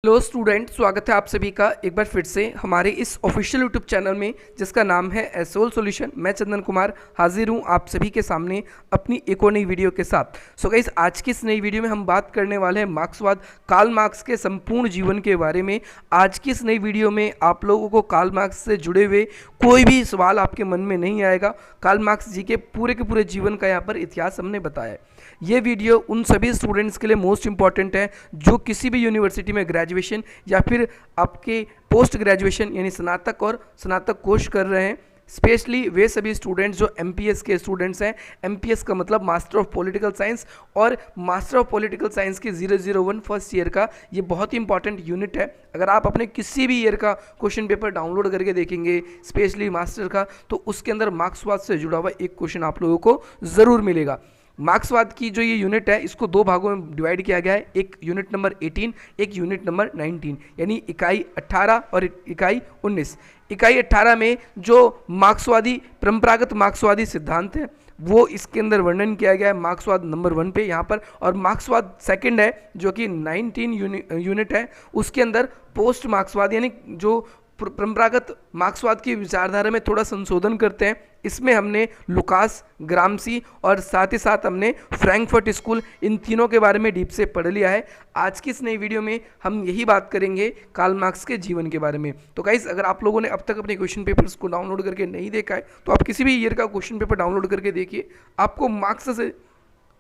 Hello student, स्वागत है आप सभी का एक बार फिर से हमारे इस ऑफिशियल यूट्यूब चैनल में जिसका नाम है एसोल सॉल्यूशन। मैं चंदन कुमार हाजिर हूं आप सभी के सामने अपनी एक और नई वीडियो के साथ। सो गाइस, आज की इस नई वीडियो में हम बात करने वाले हैं मार्क्सवाद, कार्ल मार्क्स के संपूर्ण जीवन के बारे में। आज की इस नई वीडियो में आप लोगों को कार्ल मार्क्स से जुड़े हुए कोई भी सवाल आपके मन में नहीं आएगा। कार्ल मार्क्स जी के पूरे जीवन का यहाँ पर इतिहास हमने बताया है। ये वीडियो उन सभी स्टूडेंट्स के लिए मोस्ट इंपॉर्टेंट है जो किसी भी यूनिवर्सिटी में ग्रेजुएशन या फिर आपके पोस्ट ग्रेजुएशन यानी स्नातक और स्नातक कोर्स कर रहे हैं। स्पेशली वे सभी स्टूडेंट्स जो एमपीएस के स्टूडेंट्स हैं। एमपीएस का मतलब मास्टर ऑफ पॉलिटिकल साइंस, और मास्टर ऑफ पॉलिटिकल साइंस की 001 फर्स्ट ईयर का ये बहुत ही इंपॉर्टेंट यूनिट है। अगर आप अपने किसी भी ईयर का क्वेश्चन पेपर डाउनलोड करके देखेंगे स्पेशली मास्टर का, तो उसके अंदर मार्क्सवाद से जुड़ा हुआ एक क्वेश्चन आप लोगों को ज़रूर मिलेगा। मार्क्सवाद की जो ये यूनिट है इसको दो भागों में डिवाइड किया गया है, एक यूनिट नंबर 18, एक यूनिट नंबर 19, यानी इकाई 18 और इकाई 19। इकाई 18 में जो मार्क्सवादी परंपरागत मार्क्सवादी सिद्धांत है वो इसके अंदर वर्णन किया गया है मार्क्सवाद नंबर 1 पे यहाँ पर, और मार्क्सवाद सेकंड है जो कि 19 यूनिट है, उसके अंदर पोस्ट मार्क्सवाद यानी जो परंपरागत मार्क्सवाद की विचारधारा में थोड़ा संशोधन करते हैं। इसमें हमने लुकास, ग्रामसी और साथ ही साथ हमने फ्रैंकफर्ट स्कूल, इन तीनों के बारे में डीप से पढ़ लिया है। आज की इस नई वीडियो में हम यही बात करेंगे कार्ल मार्क्स के जीवन के बारे में। तो गाइस, अगर आप लोगों ने अब तक अपने क्वेश्चन पेपर्स को डाउनलोड करके नहीं देखा है तो आप किसी भी ईयर का क्वेश्चन पेपर डाउनलोड करके देखिए, आपको मार्क्स से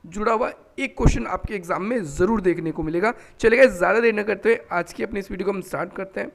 जुड़ा हुआ एक क्वेश्चन आपके एग्जाम में ज़रूर देखने को मिलेगा। चलिए गाइस, ज़्यादा देर न करते हुए आज की अपनी इस वीडियो को हम स्टार्ट करते हैं।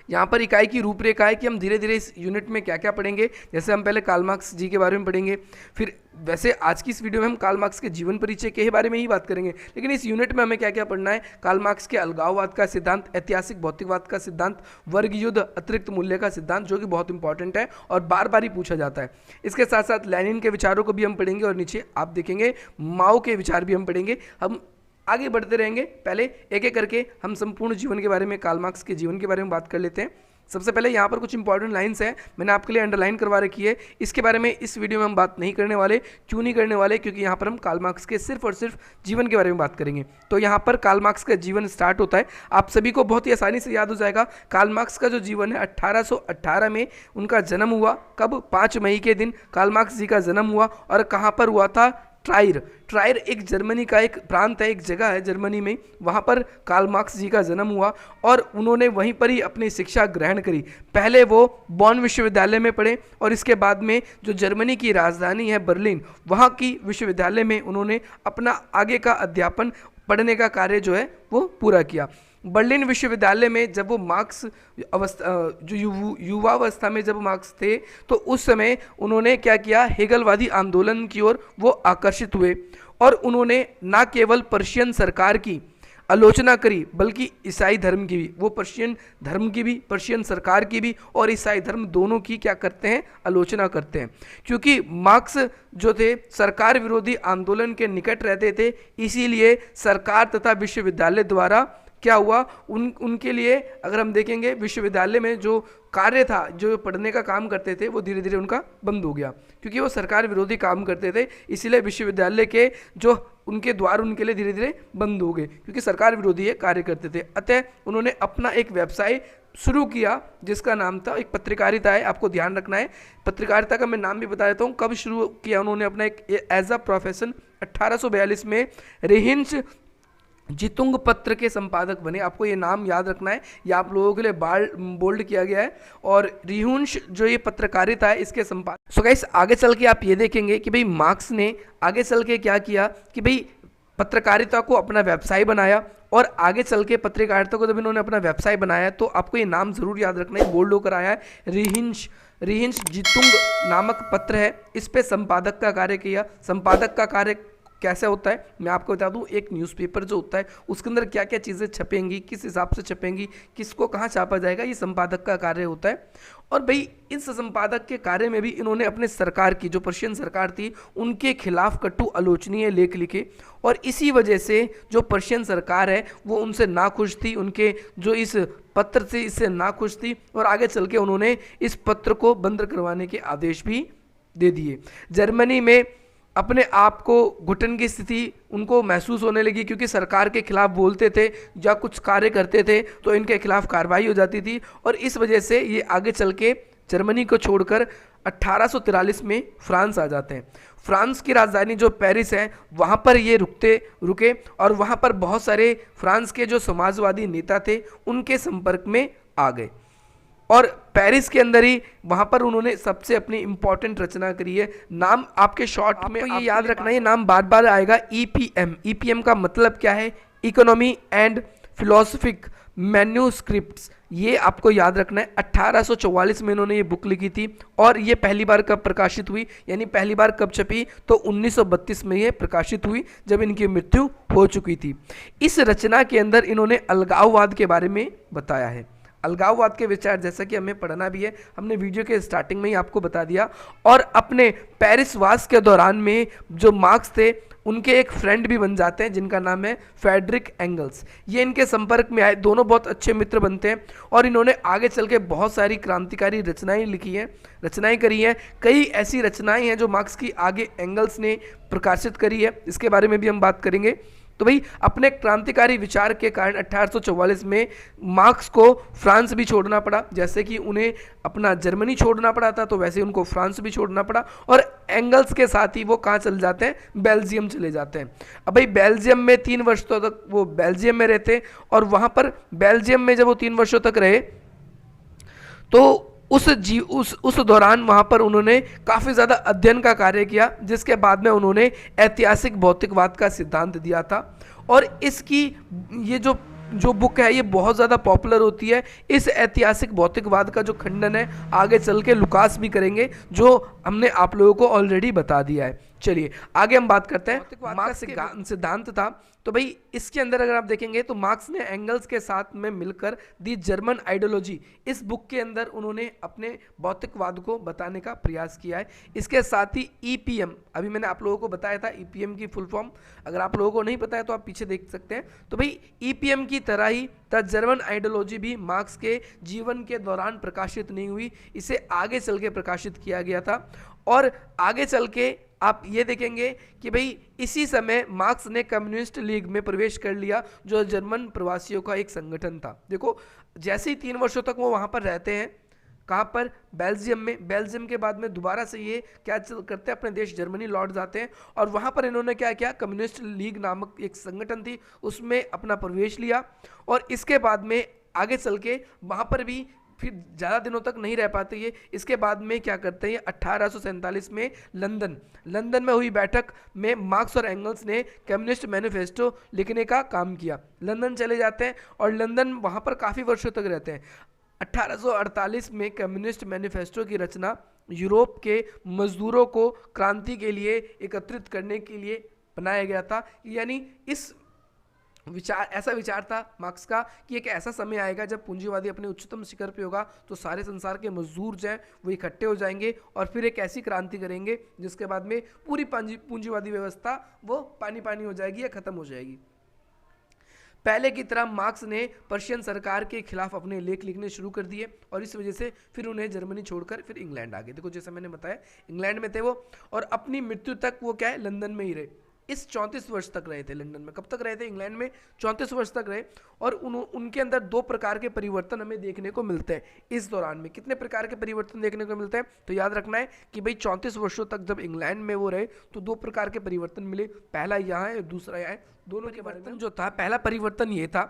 यहाँ पर इकाई की रूपरेखा है कि हम धीरे धीरे इस यूनिट में क्या क्या पढ़ेंगे। जैसे हम पहले कार्ल मार्क्स जी के बारे में पढ़ेंगे, फिर वैसे आज की इस वीडियो में हम कार्ल मार्क्स के जीवन परिचय के बारे में ही बात करेंगे, लेकिन इस यूनिट में हमें क्या क्या पढ़ना है। कार्ल मार्क्स के अलगाववाद का सिद्धांत, ऐतिहासिक भौतिकवाद का सिद्धांत, वर्ग युद्ध, अतिरिक्त मूल्य का सिद्धांत, जो कि बहुत इंपॉर्टेंट है और बार बार ही पूछा जाता है। इसके साथ साथ लेनिन के विचारों को भी हम पढ़ेंगे और नीचे आप देखेंगे माओ के विचार भी हम पढ़ेंगे। हम आगे बढ़ते रहेंगे, पहले एक एक करके हम संपूर्ण जीवन के बारे में, कार्ल मार्क्स के जीवन के बारे में बात कर लेते हैं। सबसे पहले यहाँ पर कुछ इंपॉर्टेंट लाइंस हैं, मैंने आपके लिए अंडरलाइन करवा रखी है। इसके बारे में इस वीडियो में हम बात नहीं करने वाले। क्यों नहीं करने वाले? क्योंकि यहाँ पर हम कार्ल मार्क्स के सिर्फ और सिर्फ जीवन के बारे में बात करेंगे। तो यहाँ पर कार्ल मार्क्स का जीवन स्टार्ट होता है, आप सभी को बहुत ही आसानी से याद हो जाएगा। कार्ल मार्क्स का जो जीवन है 1818 में उनका जन्म हुआ। कब? 5 मई के दिन कार्ल मार्क्स जी का जन्म हुआ। और कहाँ पर हुआ था? ट्रायर एक जर्मनी का एक प्रांत है, एक जगह है जर्मनी में, वहाँ पर कार्ल मार्क्स जी का जन्म हुआ और उन्होंने वहीं पर ही अपनी शिक्षा ग्रहण करी। पहले वो बॉन विश्वविद्यालय में पढ़े और इसके बाद में जो जर्मनी की राजधानी है बर्लिन, वहाँ की विश्वविद्यालय में उन्होंने अपना आगे का अध्यापन, पढ़ने का कार्य जो है वो पूरा किया। बर्लिन विश्वविद्यालय में जब वो मार्क्स जो युवावस्था में जब मार्क्स थे, तो उस समय उन्होंने क्या किया, हेगलवादी आंदोलन की ओर वो आकर्षित हुए और उन्होंने न केवल पर्शियन सरकार की आलोचना करी बल्कि ईसाई धर्म की भी, वो पर्शियन धर्म की भी, पर्शियन सरकार की भी और ईसाई धर्म दोनों की क्या करते हैं, आलोचना करते हैं। क्योंकि मार्क्स जो थे सरकार विरोधी आंदोलन के निकट रहते थे, इसीलिए सरकार तथा विश्वविद्यालय द्वारा क्या हुआ, उनके लिए अगर हम देखेंगे विश्वविद्यालय में जो कार्य था, जो पढ़ने का काम करते थे, वो धीरे धीरे उनका बंद हो गया क्योंकि वो सरकार विरोधी काम करते थे। इसीलिए विश्वविद्यालय के जो उनके द्वार उनके लिए धीरे धीरे बंद हो गए क्योंकि सरकार विरोधी ये कार्य करते थे। अतः उन्होंने अपना एक व्यवसाय शुरू किया जिसका नाम था, एक पत्रकारिता है, आपको ध्यान रखना है। पत्रकारिता का मैं नाम भी बता देता हूँ, कब शुरू किया उन्होंने अपना एक एज अ प्रोफेशन। 1842 में रेहिंस जितुंग पत्र के संपादक बने। आपको ये नाम याद रखना है, ये आप लोगों के लिए बोल्ड किया गया है। और रिहुंश जो ये पत्रकारिता है इसके संपादक। सो गाइस, आगे चल के आप ये देखेंगे कि भाई मार्क्स ने आगे चल के क्या किया कि भाई पत्रकारिता को अपना व्यवसाय बनाया, और आगे चल के पत्रकारिता को जब इन्होंने अपना व्यवसाय बनाया तो आपको ये नाम जरूर याद रखना है, बोल्ड होकर आया है, रिहिंश जितुंग नामक पत्र है, इस पे संपादक का कार्य किया। संपादक का कार्य कैसे होता है मैं आपको बता दूं। एक न्यूज़पेपर जो होता है उसके अंदर क्या क्या चीज़ें छपेंगी, किस हिसाब से छपेंगी, किसको कहाँ छापा जाएगा, ये संपादक का कार्य होता है। और भाई इस संपादक के कार्य में भी इन्होंने अपने सरकार की, जो पर्शियन सरकार थी, उनके खिलाफ कटु आलोचनीय लेख लिखे और इसी वजह से जो पर्शियन सरकार है वो उनसे नाखुश थी, उनके जो इस पत्र से इससे नाखुश थी और आगे चल के उन्होंने इस पत्र को बंद करवाने के आदेश भी दे दिए। जर्मनी में अपने आप को घुटन की स्थिति उनको महसूस होने लगी, क्योंकि सरकार के खिलाफ बोलते थे या कुछ कार्य करते थे तो इनके खिलाफ कार्रवाई हो जाती थी, और इस वजह से ये आगे चल के जर्मनी को छोड़कर 1843 में फ्रांस आ जाते हैं। फ्रांस की राजधानी जो पेरिस है वहाँ पर ये रुके और वहाँ पर बहुत सारे फ्रांस के जो समाजवादी नेता थे उनके संपर्क में आ गए, और पेरिस के अंदर ही वहाँ पर उन्होंने सबसे अपनी इंपॉर्टेंट रचना करी है। नाम आपके शॉर्ट में ये याद रखना है, नाम बार बार आएगा, ईपीएम। ईपीएम का मतलब क्या है? इकोनॉमी एंड फिलोसफिक मैन्यूस्क्रिप्ट्स, ये आपको याद रखना है। 1844 में इन्होंने ये बुक लिखी थी, और ये पहली बार कब प्रकाशित हुई, यानी पहली बार कब छपी, तो 1932 में ये प्रकाशित हुई, जब इनकी मृत्यु हो चुकी थी। इस रचना के अंदर इन्होंने अलगाववाद के बारे में बताया है। अलगाववाद के विचार जैसा कि हमें पढ़ना भी है, हमने वीडियो के स्टार्टिंग में ही आपको बता दिया। और अपने पेरिस वास के दौरान में जो मार्क्स थे उनके एक फ्रेंड भी बन जाते हैं जिनका नाम है फ्रेडरिक एंगल्स। ये इनके संपर्क में आए, दोनों बहुत अच्छे मित्र बनते हैं, और इन्होंने आगे चल के बहुत सारी क्रांतिकारी रचनाएं लिखी हैं, रचनाएं करी हैं। कई ऐसी रचनाएं हैं जो मार्क्स की आगे एंगल्स ने प्रकाशित करी है, इसके बारे में भी हम बात करेंगे। तो भाई अपने क्रांतिकारी विचार के कारण 1844 में मार्क्स को फ्रांस भी छोड़ना पड़ा, जैसे कि उन्हें अपना जर्मनी छोड़ना पड़ा था तो वैसे ही उनको फ्रांस भी छोड़ना पड़ा, और एंगल्स के साथ ही वो कहाँ चले जाते हैं? बेल्जियम चले जाते हैं। अब भाई बेल्जियम में 3 वर्ष तक वो बेल्जियम में रहते, और वहाँ पर बेल्जियम में जब वो 3 वर्षों तक रहे तो उस दौरान वहाँ पर उन्होंने काफ़ी ज़्यादा अध्ययन का कार्य किया, जिसके बाद में उन्होंने ऐतिहासिक भौतिकवाद का सिद्धांत दिया था। और इसकी ये जो बुक है ये बहुत ज़्यादा पॉपुलर होती है। इस ऐतिहासिक भौतिकवाद का जो खंडन है आगे चल के लुकास भी करेंगे, जो हमने आप लोगों को ऑलरेडी बता दिया है। चलिए आगे हम बात करते हैं। मार्क्स का सिद्धांत था, तो भाई इसके अंदर अगर आप देखेंगे तो मार्क्स ने एंगल्स के साथ में मिलकर दी जर्मन आइडियोलॉजी, इस बुक के अंदर उन्होंने अपने भौतिकवाद को बताने का प्रयास किया है। इसके साथ ही ईपीएम, अभी मैंने आप लोगों को बताया था ईपीएम की फुल फॉर्म, अगर आप लोगों को नहीं पता है तो आप पीछे देख सकते हैं। तो भाई ईपीएम की तरह ही द जर्मन आइडियोलॉजी भी मार्क्स के जीवन के दौरान प्रकाशित नहीं हुई, इसे आगे चल के प्रकाशित किया गया था। और आगे चल के आप ये देखेंगे कि भाई इसी समय मार्क्स ने कम्युनिस्ट लीग में प्रवेश कर लिया, जो जर्मन प्रवासियों का एक संगठन था। देखो जैसे ही 3 वर्षों तक वो वहाँ पर रहते हैं, कहाँ पर? बेल्जियम में। बेल्जियम के बाद में दोबारा से ये क्या करते हैं? अपने देश जर्मनी लौट जाते हैं, और वहाँ पर इन्होंने क्या किया? कम्युनिस्ट लीग नामक एक संगठन थी उसमें अपना प्रवेश लिया, और इसके बाद में आगे चल के वहाँ पर भी फिर ज़्यादा दिनों तक नहीं रह पाते ये। इसके बाद में क्या करते हैं? 1847 में लंदन में हुई बैठक में मार्क्स और एंगल्स ने कम्युनिस्ट मैनिफेस्टो लिखने का काम किया। लंदन चले जाते हैं और लंदन वहाँ पर काफ़ी वर्षों तक रहते हैं। 1848 में कम्युनिस्ट मैनिफेस्टो की रचना यूरोप के मजदूरों को क्रांति के लिए एकत्रित करने के लिए बनाया गया था। यानी इस ऐसा विचार था मार्क्स का कि एक ऐसा समय आएगा जब पूंजीवादी अपने उच्चतम शिखर पे होगा, तो सारे संसार के मजदूर जो हैं वो इकट्ठे हो जाएंगे और फिर एक ऐसी क्रांति करेंगे जिसके बाद में पूरी पूंजीवादी व्यवस्था वो पानी पानी हो जाएगी या खत्म हो जाएगी। पहले की तरह मार्क्स ने पर्शियन सरकार के खिलाफ अपने लेख लिखने शुरू कर दिए, और इस वजह से फिर उन्हें जर्मनी छोड़कर फिर इंग्लैंड आ गए। देखो जैसे मैंने बताया इंग्लैंड में थे वो, और अपनी मृत्यु तक वो क्या है? लंदन में ही रहे। इस 34 वर्ष तक रहे थे लंदन में। कब तक रहे थे? इंग्लैंड में 34 वर्ष तक रहे। और उनके अंदर 2 प्रकार के परिवर्तन हमें देखने को मिलते हैं इस दौरान में। कितने प्रकार के परिवर्तन देखने को मिलते हैं? तो याद रखना है कि भाई 34 वर्षों तक जब इंग्लैंड में वो रहे तो 2 प्रकार के परिवर्तन मिले। पहला यहाँ है, दूसरा यहाँ है। दोनों के परिवर्तन जो था, पहला परिवर्तन ये था,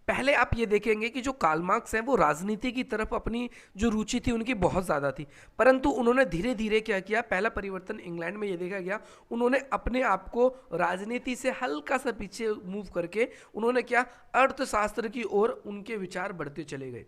पहले आप ये देखेंगे कि जो कार्ल मार्क्स हैं वो राजनीति की तरफ अपनी जो रुचि थी उनकी बहुत ज़्यादा थी, परंतु उन्होंने धीरे धीरे क्या किया? पहला परिवर्तन इंग्लैंड में ये देखा गया, उन्होंने अपने आप को राजनीति से हल्का सा पीछे मूव करके उन्होंने क्या? अर्थशास्त्र की ओर उनके विचार बढ़ते चले गए।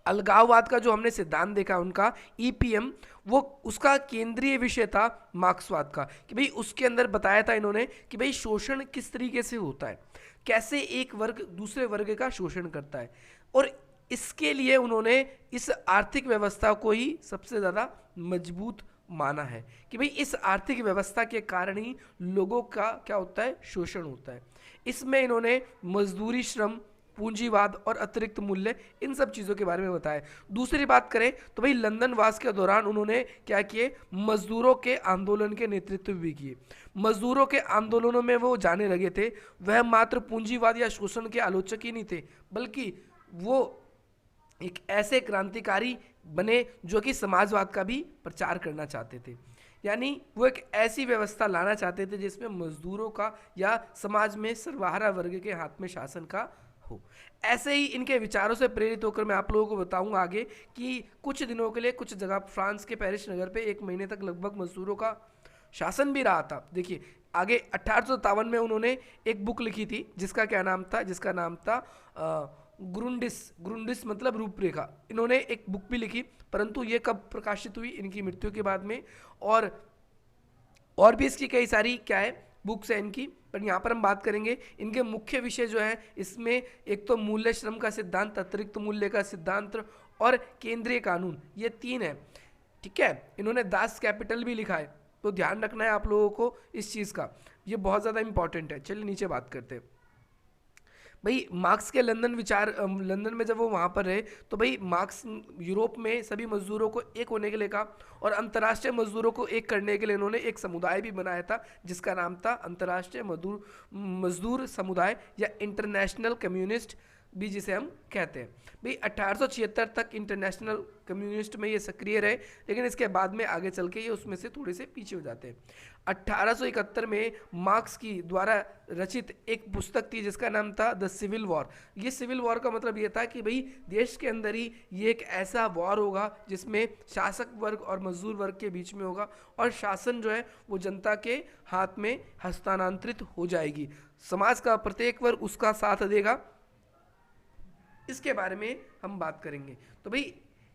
अलगाववाद का जो हमने सिद्धांत देखा उनका ईपीएम, वो उसका केंद्रीय विषय था मार्क्सवाद का, कि भाई उसके अंदर बताया था इन्होंने कि भाई शोषण किस तरीके से होता है, कैसे एक वर्ग दूसरे वर्ग का शोषण करता है, और इसके लिए उन्होंने इस आर्थिक व्यवस्था को ही सबसे ज़्यादा मजबूत माना है कि भाई इस आर्थिक व्यवस्था के कारण ही लोगों का क्या होता है? शोषण होता है। इसमें इन्होंने मजदूरी श्रम पूंजीवाद और अतिरिक्त मूल्य, इन सब चीज़ों के बारे में बताया। दूसरी बात करें तो भाई लंदन वास के दौरान उन्होंने क्या किए, मजदूरों के आंदोलन के नेतृत्व भी किए। मजदूरों के आंदोलनों में वो जाने लगे थे। वह मात्र पूंजीवाद या शोषण के आलोचक ही नहीं थे, बल्कि वो एक ऐसे क्रांतिकारी बने जो कि समाजवाद का भी प्रचार करना चाहते थे। यानी वो एक ऐसी व्यवस्था लाना चाहते थे जिसमें मजदूरों का या समाज में सर्वहारा वर्ग के हाथ में शासन का हो। ऐसे ही इनके विचारों से प्रेरित होकर मैं आप लोगों को बताऊंगा आगे कि कुछ दिनों के लिए कुछ जगह फ्रांस के पेरिस नगर पे 1 महीने तक लगभग मजदूरों का शासन भी रहा था। देखिए आगे 1857 में उन्होंने एक बुक लिखी थी जिसका क्या नाम था, जिसका नाम था ग्रुंडिस मतलब रूपरेखा। इन्होंने एक बुक भी लिखी, परंतु ये कब प्रकाशित हुई, इनकी मृत्यु के बाद में। और भी इसकी कई सारी क्या है बुक्स है इनकी, पर यहाँ पर हम बात करेंगे इनके मुख्य विषय जो है इसमें एक तो मूल्य श्रम का सिद्धांत, अतिरिक्त मूल्य का सिद्धांत और केंद्रीय कानून, ये 3 है। ठीक है, इन्होंने दास कैपिटल भी लिखा है, तो ध्यान रखना है आप लोगों को इस चीज़ का, ये बहुत ज़्यादा इंपॉर्टेंट है। चलिए नीचे बात करते हैं। भाई मार्क्स के लंदन में जब वो वहाँ पर रहे तो भाई मार्क्स यूरोप में सभी मजदूरों को एक होने के लिए कहा और अंतर्राष्ट्रीय मजदूरों को एक करने के लिए इन्होंने एक समुदाय भी बनाया था जिसका नाम था अंतर्राष्ट्रीय मजदूर समुदाय या इंटरनेशनल कम्युनिस्ट भी जिसे हम कहते हैं। भाई 1876 तक इंटरनेशनल कम्युनिस्ट में ये सक्रिय रहे, लेकिन इसके बाद में आगे चल के ये उसमें से थोड़े से पीछे हो जाते हैं। 1871 में मार्क्स की द्वारा रचित एक पुस्तक थी जिसका नाम था द सिविल वॉर। ये सिविल वॉर का मतलब ये था कि भाई देश के अंदर ही ये एक ऐसा वॉर होगा जिसमें शासक वर्ग और मजदूर वर्ग के बीच में होगा और शासन जो है वो जनता के हाथ में हस्तांतरित हो जाएगी। समाज का प्रत्येक वर्ग उसका साथ देगा, इसके बारे में हम बात करेंगे। तो भाई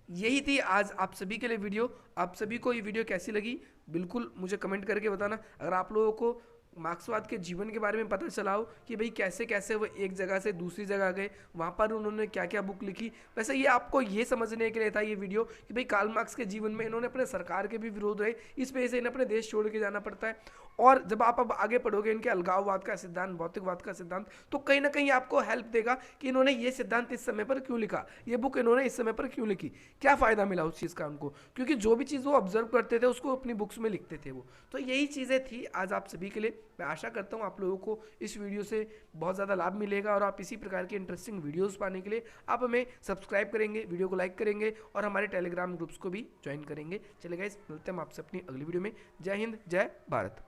यही थी आज आप सभी के लिए वीडियो। आप सभी को ये वीडियो कैसी लगी बिल्कुल मुझे कमेंट करके बताना। अगर आप लोगों को मार्क्सवाद के जीवन के बारे में पता चला हो कि भाई कैसे कैसे वो एक जगह से दूसरी जगह गए, वहाँ पर उन्होंने क्या क्या बुक लिखी, वैसे ये आपको ये समझने के लिए था ये वीडियो कि भाई कार्ल मार्क्स के जीवन में इन्होंने अपने सरकार के भी विरोध रहे, इस वजह से इन्हें अपने देश छोड़ के जाना पड़ता है। और जब आप अब आगे पढ़ोगे इनके अलगाववाद का सिद्धांत, भौतिकवाद का सिद्धांत, तो कहीं ना कहीं आपको हेल्प देगा कि इन्होंने ये सिद्धांत इस समय पर क्यों लिखा, ये बुक इन्होंने इस समय पर क्यों लिखी, क्या फ़ायदा मिला उस चीज़ का उनको, क्योंकि जो भी चीज़ वो ऑब्जर्व करते थे उसको अपनी बुक्स में लिखते थे वो। तो यही चीज़ें थी आज आप सभी के लिए। मैं आशा करता हूँ आप लोगों को इस वीडियो से बहुत ज़्यादा लाभ मिलेगा और आप इसी प्रकार के इंटरेस्टिंग वीडियोस पाने के लिए आप हमें सब्सक्राइब करेंगे, वीडियो को लाइक करेंगे और हमारे टेलीग्राम ग्रुप्स को भी ज्वाइन करेंगे। चलिए गाइस, मिलते हैं हम आपसे अपनी अगली वीडियो में। जय हिंद, जय भारत।